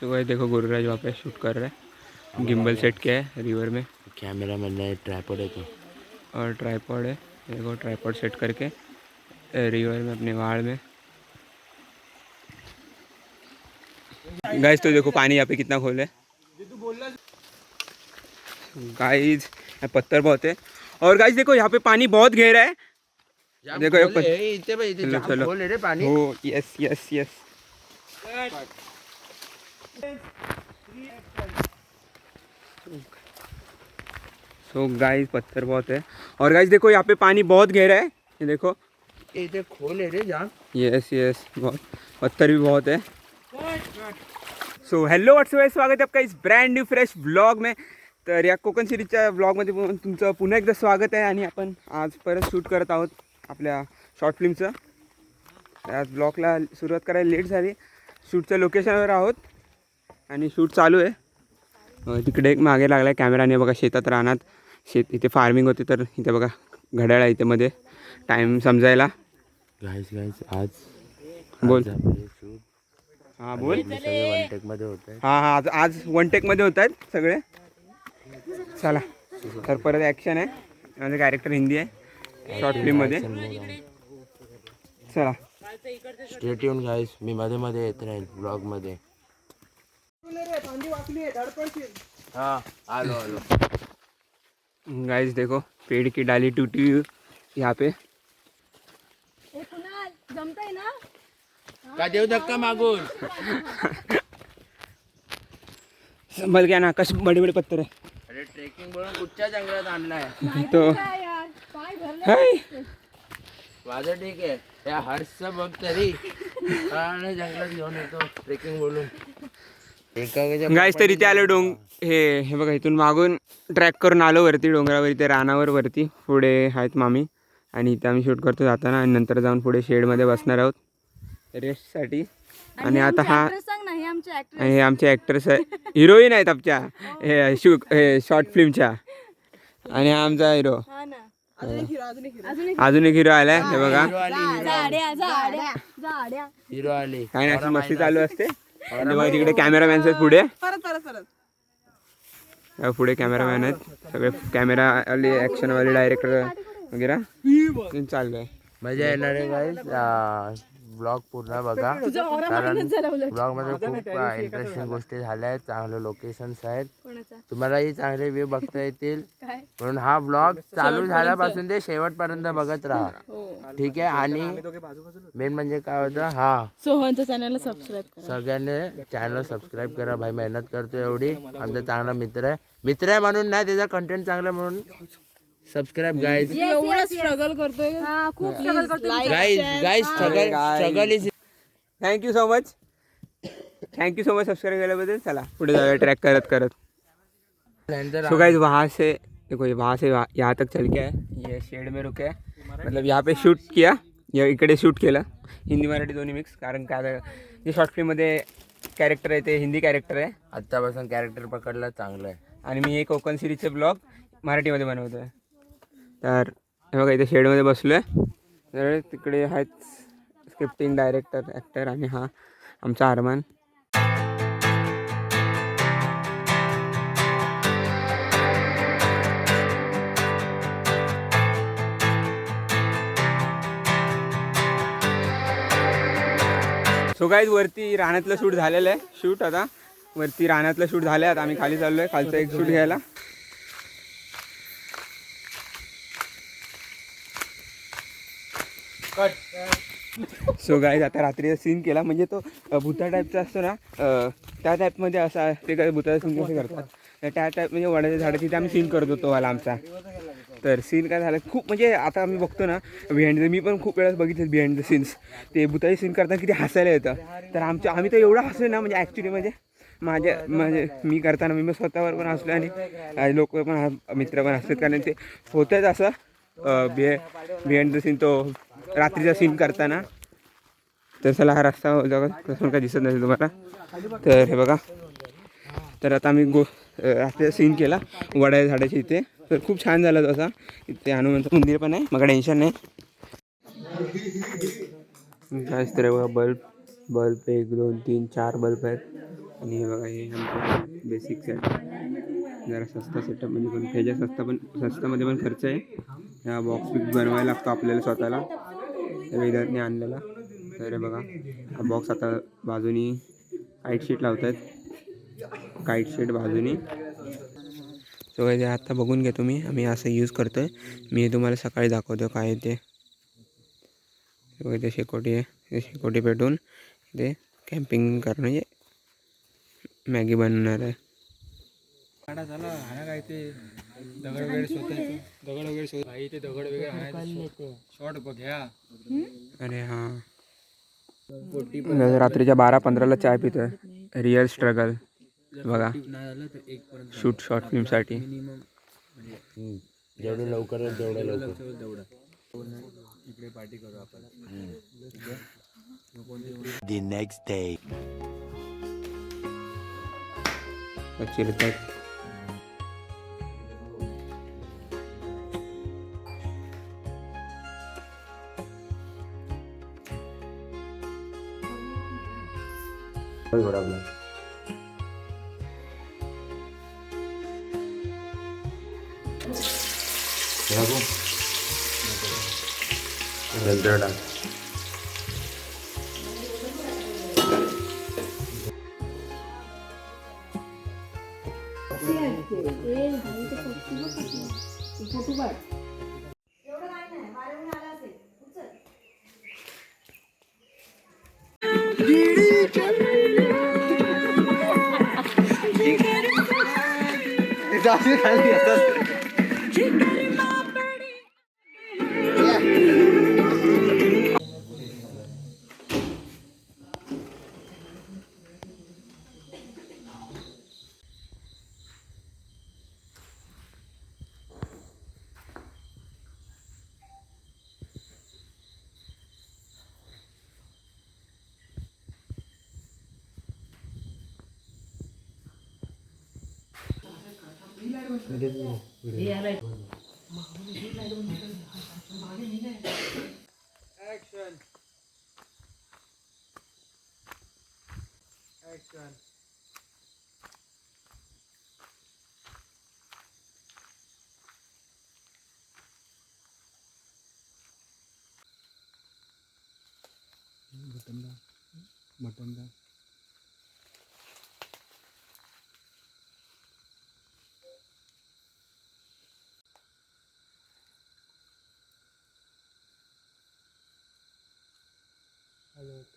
तो भाई देखो गुरुराज वहाँ पे शूट कर रहा है, गिम्बल सेट किया है रिवर में, कैमरा मैन है, ट्राइपॉड है तो, और ट्राइपॉड है। देखो ट्राइपॉड सेट करके रिवर में अपने पहाड़ में। गाइस तो देखो पानी यहाँ पे कितना खोल है गाइस, पत्थर बहुत है। और गाइस देखो यहाँ पे पानी बहुत गहरा है। देखो चलो चलो पानी। हो yes yes yes. So guys पत्थर बहुत है। और गाइस देखो यहाँ पे पानी बहुत गहरा है, ये देखो इथे खोल है रे जान। यस यस, बहुत पत्थर भी बहुत है। सो हॅलो व्हॉट्सअप, स्वागत आहे आपका इस ब्रँड न्यू फ्रेश ब्लॉग में। तर या कोकण सिरीजच्या ब्लॉगमध्ये तुमचं पुन्हा एकदा स्वागत आहे। आणि आपण आज परत शूट करत आहोत आपल्या शॉर्ट फिल्मचं। आज ब्लॉगला सुरुवात करायला लेट झाली, शूटच्या लोकेशनवर आहोत आणि शूट चालू आहे। तिकडे एक मागे लागला आहे कॅमेराने, बघा शेतात रानात इथे फार्मिंग होते, तर इथे बघा घड्याळ आहे इथे मध्ये टाईम समजायला। गाइस आज बोल। शूट हां बोल। सगळे वन टेक मध्ये होत आहे। हां हां आज वन टेकमध्ये होत आहेत सगळे। चला तर परत ॲक्शन आहे, माझं कॅरेक्टर हिंदी आहे शॉर्ट फिल्ममध्ये। चला स्टे ट्यून गाइस, मी मध्ये मध्ये येत राहील ब्लॉग मध्ये। हाँ आलो आलो। गाइस देखो पेड़ की डाली टूटी हुई यहाँ पे। जमतंय ना? का देव धक्का मागून। संभल गया ना, कश बड़े बड़े पत्थर है। अरे ट्रेकिंग बोलून कुठच्या जंगलात आणलाय। तो काय यार, पाय भरले. हाय माझं ठीक आहे, या हर्षचं बघ तरी आणि जंगलात घेऊन येतो ट्रेकिंग बोलून। गाइस तरी ते आलो हे बघा इथून मागून ट्रॅक करून आलो वरती डोंगरावर, इथे रानावर वरती पुढे आहेत मामी, आणि इथे आम्ही शूट करतो जाताना, आणि नंतर जाऊन पुढे शेडमध्ये बसणार आहोत रेस्टसाठी। आणि आता हा सांग ना, हे आमचे ऍक्टर हे आमचे ॲक्टर्स हिरोईन आहेत आमच्या हे शॉर्ट फिल्मच्या, आणि हा आमचा हिरो। हा ना, अजून एक हिरो आलाय, हे बघा जाड्या जाड्या जाड्या हिरो आले। काय नाही, अशी मस्ती चालू असते। आणि मग तिकडे कॅमेरामॅन आहेत पुढे, पुढे कॅमेरामॅन आहेत सगळे, कॅमेरा वाले ॲक्शन वाले डायरेक्टर वगैरे चालू आहे। मजा येणार आहे गाइस, ब्लॉग पूर्ण बघा, कारण ब्लॉग मध्ये खूप इंटरेस्टिंग गोष्टी झाल्या आहेत, चांगले लोकेशन्स आहेत, तुम्हालाही चांगले व्ह्यू बघता येतील, म्हणून हा ब्लॉग चालू झाल्यापासून ते शेवटपर्यंत बघत राहा, ठीक आहे। आणि मेन म्हणजे काय होतं, हा सोहनच्या चॅनलला सबस्क्राईब करा, सगळ्यांनी चॅनल सबस्क्राईब करा। भाई मेहनत करतो एवढी, आमचा चांगला मित्र आहे म्हणून नाही, त्याचा कंटेंट चांगला म्हणून सबस्क्राइब गाइस। एवढं स्ट्रगल करतोय, हां खूप स्ट्रगल करतोय guys struggle is. Thank you so much subscribe केल्याबद्दल। चला पुढे जाऊया ट्रॅक करत। सो गाइस वहाँ से देखो, वहाँ से यहाँ तक चल के है, ये शेड में रुके हैं, मतलब यहाँ पे शूट किया, या इकडे शूट केलं, हिंदी मराठी दोन्ही मिक्स, कारण काय जे शॉर्ट फिल्ममध्ये कॅरेक्टर आहे ते हिंदी कॅरेक्टर आहे, आत्तापासून कॅरेक्टर पकडला चांगलं आहे, आणि मी हे कोकण सिरीजचे ब्लॉग मराठीमध्ये बनवतो आहे। तर हे बघा इथे शेडमध्ये बसलो आहे, तर तिकडे आहेत स्क्रिप्टिंग डायरेक्टर ॲक्टर, आणि हा आमचा अरमान। सो गाइस वरती रानातलं शूट झालेलं आहे, शूट आता वरती रानातलं शूट झालं आहे, आता आम्ही खाली चाललो आहे खालचा एक शूट घ्यायला। सो गाइस आता रात्रीचा सीन केला, म्हणजे तो भूता टाईपचा असतो ना, त्या टाईपमध्ये असा ते काय भूताचा सीन कसे करतात, त्या टाईपमध्ये वडाच्या झाडं तिथे आम्ही सीन करत होतो वाला आमचा। तर सीन काय झालं खूप, म्हणजे आता आम्ही बघतो ना बिहाइंड द, मी पण खूप वेळेस बघितले बिहाइंड द सीन्स, ते भूताचे सीन करताना किती हसायला येतं। तर आम्ही तर एवढं हसलो ना, म्हणजे ॲक्च्युली म्हणजे मी करताना मी स्वतःवर पण हसलो, आणि लोक पण मित्र पण हसतात, कारण ते होतंच असं बिहाइंड द सीन, तो रात्रीचा सीन करताना। तर चला हा रस्ता जवळ काय दिसत नाही तुम्हाला, तर हे बघा, तर आता आम्ही रात्रीचा सीन केला वडाच्या झाडाच्या इथे, तर खूप छान झाला तसा। इथे हनुमंत मंदिर पण आहे, मग टेन्शन नाही। काय तर बघा बल्ब 1 2 3 4 बल्ब आहेत, आणि हे बघा हे आमचं बेसिक सेट जरा सस्ता सेटअप म्हणजे पण ह्याच्या स्वस्तामध्ये पण खर्च आहे. हा बॉक्स बिक्स बनवायला लागतो आपल्याला स्वतःला वेदांतने आणलेला. तर हे बघा हा बॉक्स आता बाजूनी काईट शीट लावत आहेत, काईट शीट बाजूनी. सो ते आता बघून घ्या तुम्ही, आम्ही असं यूज करतो आहे. मी तुम्हाला सकाळी दाखवतो काय आहे ते. ते शेकोटी आहे, ते शेकोटी पेटून ते कॅम्पिंग करणं म्हणजे मॅगी बनवणार आहे. झाला हा काय ते दगड वगैरे शोधायचं, दगड वगैरे शोध भाई ते दगड वगैरे आणायचं शॉर्ट बघ ह्या. अरे हां रात्रीच्या 12-15ला चाय पितोय. रिअल स्ट्रगल बघा शूट शॉर्ट फिल्मसाठी. जेवढं लवकर होईल तेवढं लवकर. इकडे पार्टी करू आपण. The next day. चिरतात ऍक्शन ऍक्शन. बटन दा हॅलो.